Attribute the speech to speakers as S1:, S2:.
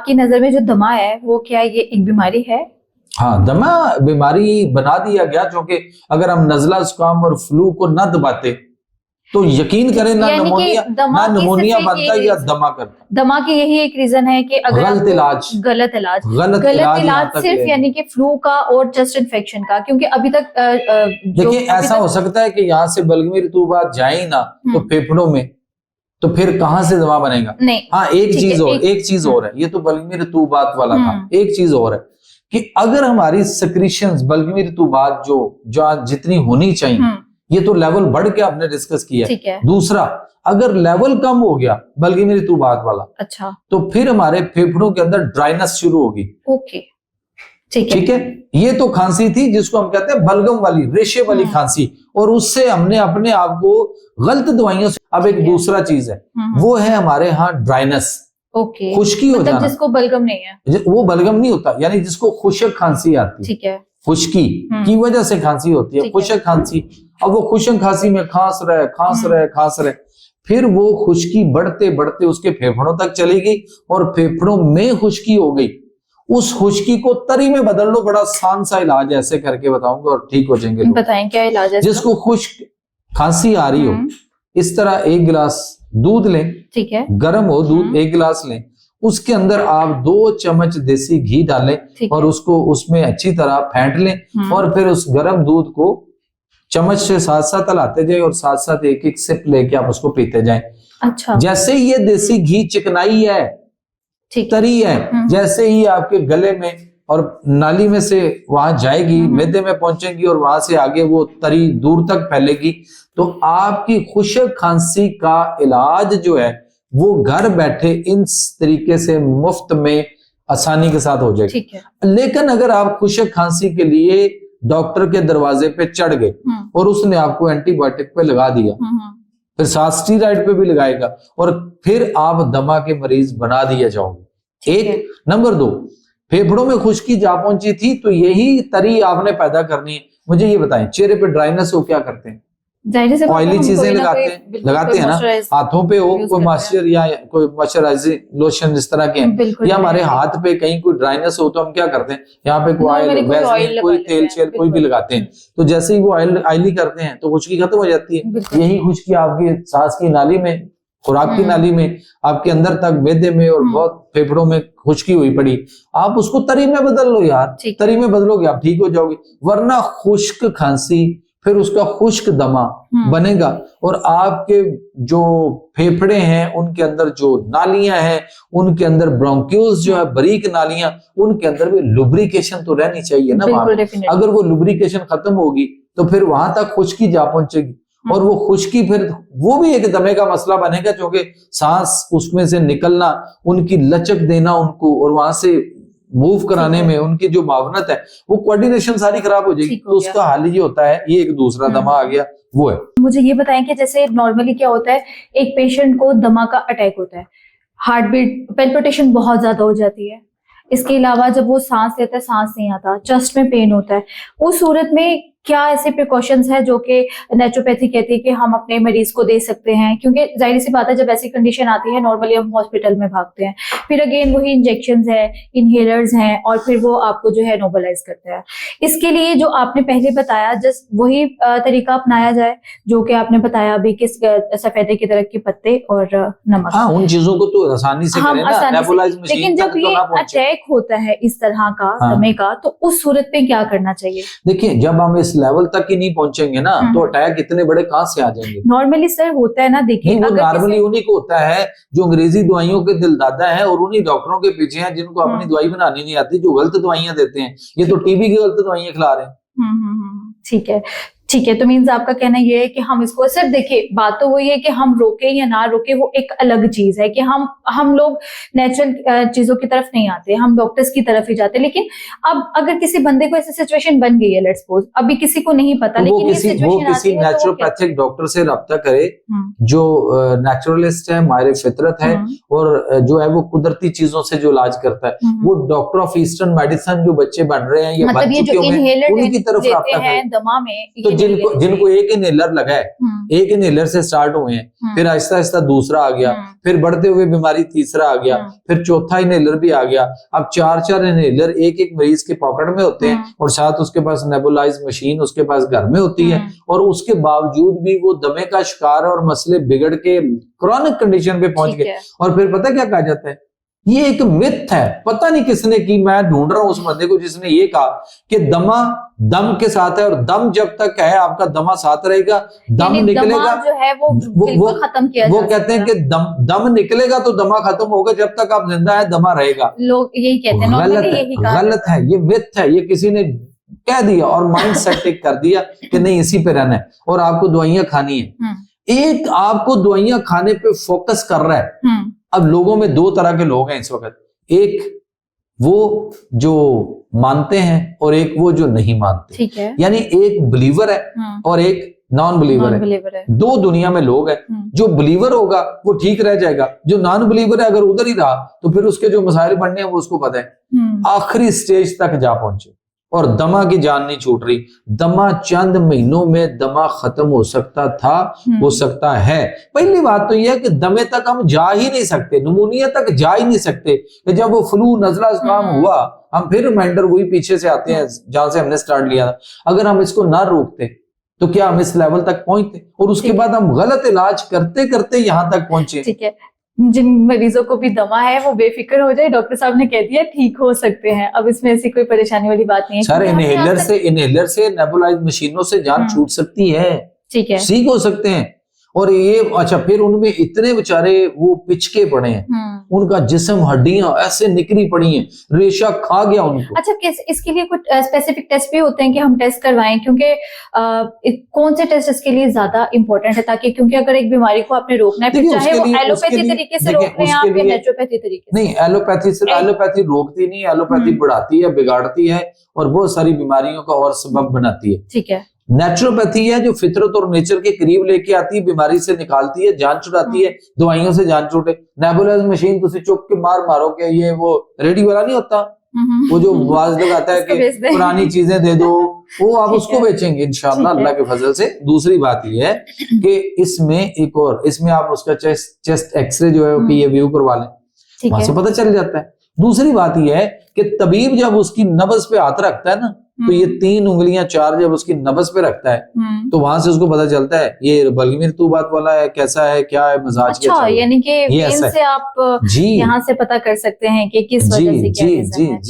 S1: आपकी नजर में जो दमा है वो क्या ये एक बीमारी है?
S2: हाँ, दमा बीमारी बना दिया गया, क्योंकि अगर हम नजला जुकाम और फ्लू को न दबाते तो यकीन करें ना निमोनिया बनता या दमा करता।
S1: दमा की यही एक रीजन है कि अगर
S2: गलत इलाज
S1: सिर्फ यानी कि फ्लू का और चेस्ट इन्फेक्शन का, क्योंकि अभी तक
S2: देखिए ऐसा हो सकता है कि यहाँ से बलगमी रतूबात जाए ही ना तो फेफड़ों में, तो फिर कहाँ से दवा बनेगा?
S1: नहीं।
S2: हाँ, एक चीज और है, ये तो बलगमी रतूबात वाला था। एक चीज और है कि अगर हमारी सिक्रीशंस बलगमी रतूबात जो जितनी होनी चाहिए, ये तो लेवल बढ़ के आपने डिस्कस किया। दूसरा, अगर लेवल कम हो गया बलगमी रतूबात वाला, अच्छा, तो फिर हमारे फेफड़ों के अंदर ड्राइनेस शुरू होगी।
S1: ओके, ठीक है।
S2: ये तो खांसी थी जिसको हम कहते हैं बलगम वाली, रेशे वाली खांसी, और उससे हमने अपने आप को गलत दवाइयों से। अब एक दूसरा चीज है, वो है हमारे यहाँ ड्राइनेस, खुश्की हो जाना,
S1: जिसको बलगम नहीं है,
S2: वो बलगम नहीं होता, यानी जिसको खुशक खांसी आती है।
S1: ठीक है,
S2: खुश्की की वजह से खांसी होती है, खुशक खांसी। अब वो खुशक खांसी में खांस रहे, फिर वो खुश्की बढ़ते बढ़ते उसके फेफड़ों तक चली गई और फेफड़ों में खुश्की हो गई। उस खुश्की को तरी में बदल लो, बड़ा आसान सा इलाज ऐसे करके बताऊंगा और ठीक हो जाएंगे।
S1: बताएं क्या इलाज है?
S2: जिसको खुश्क खांसी आ रही हो, इस तरह 1 गिलास दूध लें, ठीक है, गर्म हो दूध, 1 गिलास लें, उसके अंदर आप 2 चम्मच देसी घी डालें और उसको उसमें अच्छी तरह फेंट लें और फिर उस गर्म दूध को चम्मच से साथ साथ हलाते जाए और साथ साथ एक एक सिप लेके आप उसको पीते जाएं।
S1: अच्छा।
S2: जैसे ही ये देसी घी चिकनाई है, तरी है, जैसे ही आपके गले में और नाली में से वहां जाएगी, मैदे में पहुंचेगी और वहां से आगे वो तरी दूर तक फैलेगी, तो आपकी खुशक खांसी का इलाज जो है वो घर बैठे इन तरीके से मुफ्त में आसानी के साथ हो जाएगी। लेकिन अगर आप खुशक खांसी के लिए डॉक्टर के दरवाजे पे चढ़ गए और उसने आपको एंटीबायोटिक पे लगा दिया, फिर साथ स्टीरॉइड पे भी लगाएगा और फिर आप दमा के मरीज बना दिए जाओगे। एक नंबर 2, फेफड़ों में खुश्की जा पहुंची थी तो यही तरी आपने पैदा करनी है। मुझे ये बताएं, चेहरे पे ड्राइनेस हो क्या करते हैं? ऑयली चीजें लगाते हैं ना, हाथों पे हो कोई मॉइस्चर या कोई मॉइस्चराइजिंग लोशन इस तरह के हैं, या हमारे हाथ पे कहीं कोई ड्राइनेस हो तो हम क्या करते हैं, यहाँ पे कोई ऑयल, वैसलीन, कोई तेल शेल कोई भी लगाते हैं, तो जैसे ही वो ऑयली करते हैं तो खुश्की खत्म हो जाती है। यही खुश्की आपकी सांस की नाली में, खुराक की नाली में, आपके अंदर तक मैदे में और बहुत फेफड़ों में खुश्की हुई पड़ी, आप उसको तरी में बदल लो यार, तरी में बदलोगे आप ठीक हो जाओगे। वरना खुश्क खांसी फिर उसका खुश्क दमा बनेगा और आपके जो फेफड़े हैं उनके अंदर जो नालियां हैं, उनके अंदर ब्रोंक्यूल्स जो है, बारीक नालियां, उनके अंदर भी लुब्रिकेशन तो रहनी चाहिए ना वहां। अगर वो लुब्रिकेशन खत्म होगी तो फिर वहां तक खुश्की जा पहुंचेगी और वो खुश्की फिर वो भी एक दमे का मसला बनेगा, क्योंकि सांस उसमें से निकलना, उनकी लचक देना उनको और वहां से मूव कराने में उनकी जो मावनत है वो कोऑर्डिनेशन सारी खराब हो जाएगी। तो उसका हाल ये होता है, ये एक दूसरा दमा आ गया वो है।
S1: मुझे ये बताएं कि जैसे नॉर्मली क्या होता है, एक पेशेंट को दमा का अटैक होता है, हार्ट बीट पैल्पिटेशन बहुत ज्यादा हो जाती है, इसके अलावा जब वो सांस लेता है सांस नहीं आता, चेस्ट में पेन होता है, उस सूरत में क्या ऐसे प्रिकॉशंस है जो कि नेचुरोपैथी कहती है कि हम अपने मरीज को दे सकते हैं? क्योंकि जाहिर सी बात है जब ऐसी कंडीशन आती है नॉर्मली हम हॉस्पिटल में भागते हैं, फिर अगेन वही इंजेक्शंस है, इनहेलर्स हैं और फिर वो आपको जो है नोबलाइज करते हैं। इसके लिए जो आपने पहले बताया जस्ट वही तरीका अपनाया जाए जो कि आपने बताया अभी, किस सफेदे की तरह के पत्ते और नमक।
S2: हाँ, उन चीजों को तो आसानी से करें ना, नेबुलाइज मशीन।
S1: लेकिन जब ये अटैक होता है इस तरह का दमे का, तो उस सूरत में क्या करना चाहिए?
S2: देखिए, जब हम इस लेवल तक ही नहीं पहुंचेंगे ना तो अटैक इतने बड़े कहां से आ जाएंगे?
S1: नॉर्मली सर होता है ना, देखिए
S2: नॉर्मली उन्हीं को होता है जो अंग्रेजी दवाइयों के दिलदादा है और उन्हीं डॉक्टरों के पीछे हैं जिनको अपनी दवाई बनानी नहीं आती, जो गलत दवाइयां देते हैं। ये तो टीबी की गलत दवाइयां खिला रहे हैं।
S1: ठीक है, ठीक है। तो मीन्स आपका कहना ये है कि हम इसको सिर्फ, देखिए बात तो वही है कि हम रोके या ना रोके वो एक अलग चीज है कि हम लोग नेचुरल चीजों की तरफ नहीं आते, हम डॉक्टर्स की तरफ ही जाते। लेकिन अब अगर किसी बंदे को ऐसी सिचुएशन बन गई है, लेट्स सपोज अभी किसी को नहीं पता, लेकिन
S2: वो किसी नेचुरोपैथिक डॉक्टर से रब्ता करे जो नेचुरलिस्ट है, माहिर फितरत है और जो है वो कुदरती चीजों से जो इलाज करता है। वो डॉक्टर ऑफ ईस्टर्न मेडिसिन जो बच्चे बन रहे हैं या बन चुके हैं उनकी तरफ रब्ता करें।
S1: दमा में
S2: तो जिनको एक इनहेलर लगा है, एक इनहेलर से स्टार्ट हुए हैं, फिर आहिस्ता आहिस्ता दूसरा आ गया, फिर बढ़ते हुए बीमारी तीसरा आ गया, फिर चौथा इनहेलर भी आ गया। अब 4-4 इनहेलर एक एक मरीज के पॉकेट में होते हैं और साथ उसके पास नेबुलाइज मशीन उसके पास घर में होती है, और उसके बावजूद भी वो दमे का शिकार है और मसले बिगड़ के क्रॉनिक कंडीशन पे पहुंच गए। और फिर पता क्या कहा जाता है, ये एक मिथ है, पता नहीं किसने की, मैं ढूंढ रहा हूं उस बंदे को जिसने ये कहा कि दमा दम के साथ है, और दम जब तक है आपका दमा साथ रहेगा, दम निकलेगा
S1: जो है वो खत्म किया
S2: वो कहते हैं कि दम निकलेगा तो दमा खत्म होगा, जब तक आप जिंदा है दमा रहेगा।
S1: लोग यही कहते हैं,
S2: गलत है, ये मिथ है, ये किसी ने कह दिया और माइंड सेट कर दिया कि नहीं इसी पे रहना है और आपको दवाइयां खानी है। एक आपको दवाइयां खाने पे फोकस कर रहा है। अब लोगों में 2 तरह के लोग हैं इस वक्त, एक वो जो मानते हैं और एक वो जो नहीं मानते।
S1: ठीक है।
S2: यानी एक बिलीवर है और एक नॉन बिलीवर है। 2 दुनिया में लोग हैं। जो बिलीवर होगा वो ठीक रह जाएगा, जो नॉन बिलीवर है अगर उधर ही रहा तो फिर उसके जो मसाइल बनने हैं वो उसको पता है। आखिरी स्टेज तक जा पहुंचे और दमा की जान नहीं छूट रही। दमा चंद महीनों में दमा खत्म हो सकता था, हो सकता है। पहली बात तो यह है कि दमे तक हम जा ही नहीं सकते, निमोनिया तक जा ही नहीं सकते। जब वो फ्लू नजला जुकाम हुआ, हम फिर रिमाइंडर वही पीछे से आते हैं जहां से हमने स्टार्ट लिया था। अगर हम इसको ना रोकते तो क्या हम इस लेवल तक पहुंचते, और उसके बाद हम गलत इलाज करते करते यहां तक पहुंचे।
S1: ठीक है, जिन मरीजों को भी दमा है वो बेफिक्र हो जाए, डॉक्टर साहब ने कह दिया ठीक हो सकते हैं, अब इसमें ऐसी कोई परेशानी वाली बात नहीं है।
S2: सर इनहेलर से नेबुलाइज मशीनों से जान छूट सकती है,
S1: ठीक है,
S2: ठीक हो सकते हैं। और ये अच्छा, फिर उनमें इतने बेचारे वो पिचके पड़े हैं, उनका जिस्म हड्डियां ऐसे निकली पड़ी हैं, रेशा खा गया उनको।
S1: अच्छा, इसके लिए कुछ स्पेसिफिक टेस्ट भी होते हैं कि हम टेस्ट करवाएं, क्योंकि कौन से टेस्ट इसके लिए ज्यादा इंपॉर्टेंट है, ताकि क्योंकि अगर एक बीमारी को आपने रोकना है, फिर चाहे वो एलोपैथी तरीके से रोक रहे हैं आप या नेचुरोपैथी तरीके से।
S2: नहीं, एलोपैथी रोकती नहीं, एलोपैथी बढ़ाती है, बिगाड़ती है और बहुत सारी बीमारियों का और सबब बनाती है।
S1: ठीक है।
S2: नेचुरोपैथी है जो फितरत और नेचर के करीब लेके आती है, बीमारी से निकालती है, जान छुड़ाती है, दवाइयों से जान छूटे। नेबुलाइज मशीन तुसी चुक के मारो के ये वो रेडी वाला नहीं होता, वो जो आवाज लगाता है कि पुरानी चीजें दे दो, वो आप उसको बेचेंगे इंशाल्लाह अल्लाह के फजल से। दूसरी बात ये है कि इसमें एक और, इसमें आप उसका चेस्ट एक्सरे जो है वो ये व्यू करवा लें, वहां से पता चल जाता है। दूसरी बात यह है कि तबीब जब उसकी नब्ज पे हाथ रखता है ना, तो ये 3 उंगलियां 4 जब उसकी नब्ज पे रखता है तो वहां से उसको पता चलता है ये बलगीर बात वाला है, कैसा है, क्या है मिजाज।
S1: अच्छा, यानी कि से आप यहाँ से पता कर सकते हैं कि किस वजह से क्या रीजन है।